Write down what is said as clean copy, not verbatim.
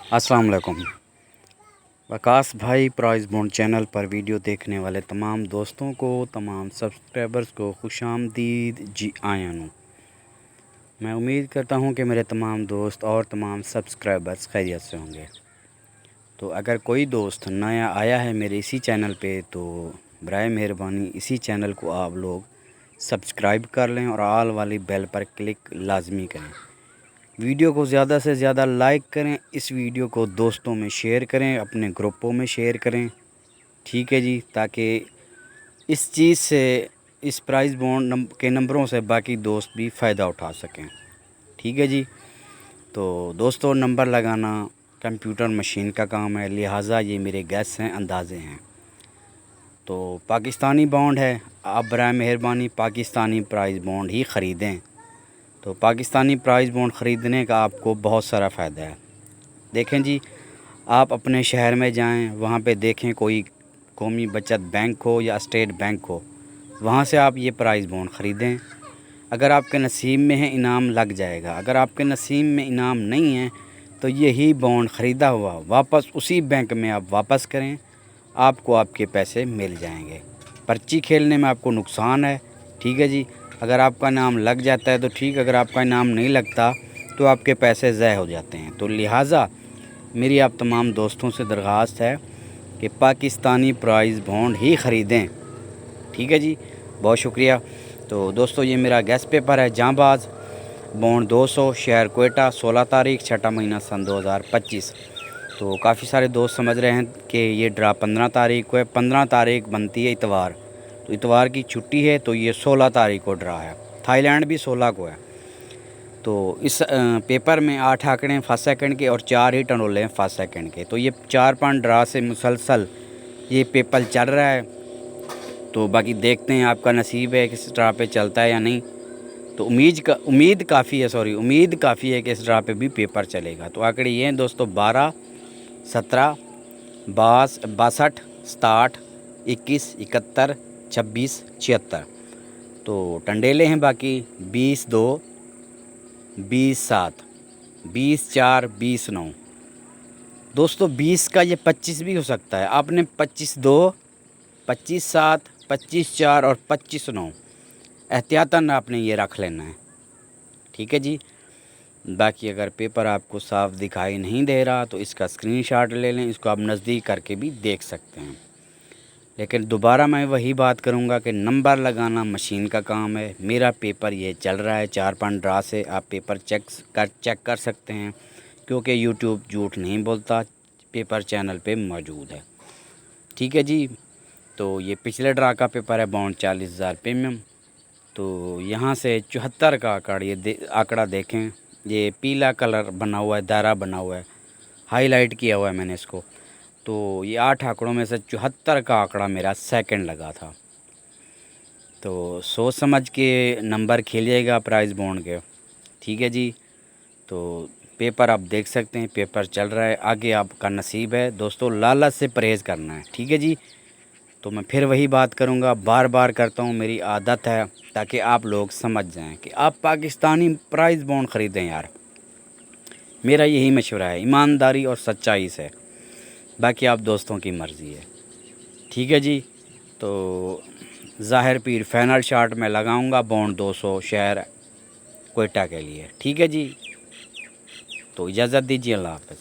अस्सलाम वालेकुम। वकास भाई प्राइस बॉन्ड चैनल पर वीडियो देखने वाले तमाम दोस्तों को, तमाम सब्सक्राइबर्स को खुशामदीद जी आया नू। मैं उम्मीद करता हूँ कि मेरे तमाम दोस्त और तमाम सब्सक्राइबर्स खैरियत से होंगे। तो अगर कोई दोस्त नया आया है मेरे इसी चैनल पे तो बराए मेहरबानी इसी चैनल को आप लोग सब्सक्राइब कर लें और ऑल वाली बेल पर क्लिक लाजमी करें। वीडियो को ज़्यादा से ज़्यादा लाइक करें, इस वीडियो को दोस्तों में शेयर करें, अपने ग्रुपों में शेयर करें, ठीक है जी, ताकि इस चीज़ से, इस प्राइस बॉन्ड के नंबरों से बाकी दोस्त भी फ़ायदा उठा सकें, ठीक है जी। तो दोस्तों, नंबर लगाना कंप्यूटर मशीन का काम है, लिहाजा ये मेरे गैस हैं, अंदाज़े हैं। तो पाकिस्तानी बॉन्ड है, आप बराए मेहरबानी पाकिस्तानी प्राइस बॉन्ड ही ख़रीदें। तो पाकिस्तानी प्राइस बॉन्ड ख़रीदने का आपको बहुत सारा फ़ायदा है। देखें जी, आप अपने शहर में जाएं, वहाँ पे देखें कोई कौमी बचत बैंक हो या स्टेट बैंक हो, वहाँ से आप ये प्राइस बॉन्ड ख़रीदें। अगर आपके नसीब में है इनाम लग जाएगा, अगर आपके नसीब में इनाम नहीं है तो यही बॉन्ड ख़रीदा हुआ वापस उसी बैंक में आप वापस करें, आपको आपके पैसे मिल जाएंगे। पर्ची खेलने में आपको नुकसान है, ठीक है जी। अगर आपका नाम लग जाता है तो ठीक, अगर आपका नाम नहीं लगता तो आपके पैसे ज़ाय हो जाते हैं। तो लिहाजा मेरी आप तमाम दोस्तों से दरख्वास्त है कि पाकिस्तानी प्राइस बॉन्ड ही ख़रीदें, ठीक है जी। बहुत शुक्रिया। तो दोस्तों, ये मेरा गैस पेपर है जांबाज बॉन्ड 200, शहर कोयटा, 16 तारीख 6 महीना सन 2025। तो काफ़ी सारे दोस्त समझ रहे हैं कि ये ड्रा 15 तारीख को है। 15 तारीख बनती है इतवार, तो इतवार की छुट्टी है, तो ये 16 तारीख को ड्रा है। थाईलैंड भी 16 को है। तो इस पेपर में 8 आंकड़े फर्स्ट सेकंड के और 4 ही टनोले हैं फर्स्ट सेकंड के। तो ये 4-5 ड्रा से मुसलसल ये पेपर चल रहा है। तो बाकी देखते हैं आपका नसीब है कि इस ड्रा पे चलता है या नहीं। तो उम्मीद काफ़ी है कि इस ड्रा पे भी पेपर चलेगा। तो आंकड़े ये हैं दोस्तों: 12, 17, 62, 67, 21, 71, 26, 76। तो टंडेले हैं बाकी 20-2, 20-7, 20-4, 20-9। दोस्तों, 20 का ये 25 भी हो सकता है। आपने 25-2, 25-7, 25-4 और 25-9 एहतियातन आपने ये रख लेना है, ठीक है जी। बाकी अगर पेपर आपको साफ दिखाई नहीं दे रहा तो इसका स्क्रीनशॉट ले लें, इसको आप नज़दीक करके भी देख सकते हैं। लेकिन दोबारा मैं वही बात करूंगा कि नंबर लगाना मशीन का काम है। मेरा पेपर ये चल रहा है 4-5 ड्रा से, आप पेपर चेक कर सकते हैं, क्योंकि यूट्यूब झूठ नहीं बोलता, पेपर चैनल पे मौजूद है, ठीक है जी। तो ये पिछले ड्रा का पेपर है बॉन्ड 40,000 प्रीमियम। तो यहाँ से 74 का आंकड़ा देखें, ये पीला कलर बना हुआ है, दायरा बना हुआ है, हाईलाइट किया हुआ है मैंने इसको। तो ये 8 आंकड़ों में से 74 का आंकड़ा मेरा सेकंड लगा था। तो सोच समझ के नंबर खेलिएगा प्राइस बॉन्ड के, ठीक है जी। तो पेपर आप देख सकते हैं, पेपर चल रहा है, आगे आपका नसीब है। दोस्तों, लालच से परहेज़ करना है, ठीक है जी। तो मैं फिर वही बात करूँगा, बार बार करता हूँ, मेरी आदत है, ताकि आप लोग समझ जाएं कि आप पाकिस्तानी प्राइस बॉन्ड ख़रीदें यार। मेरा यही मशवरा है, ईमानदारी और सच्चाई से। बाकी आप दोस्तों की मर्ज़ी है, ठीक है जी। तो ज़ाहिर पीर फाइनल शॉट में लगाऊंगा बॉन्ड 200 शहर कोयटा के लिए, ठीक है जी। तो इजाज़त दीजिए, अल्लाह हाफ़िज़।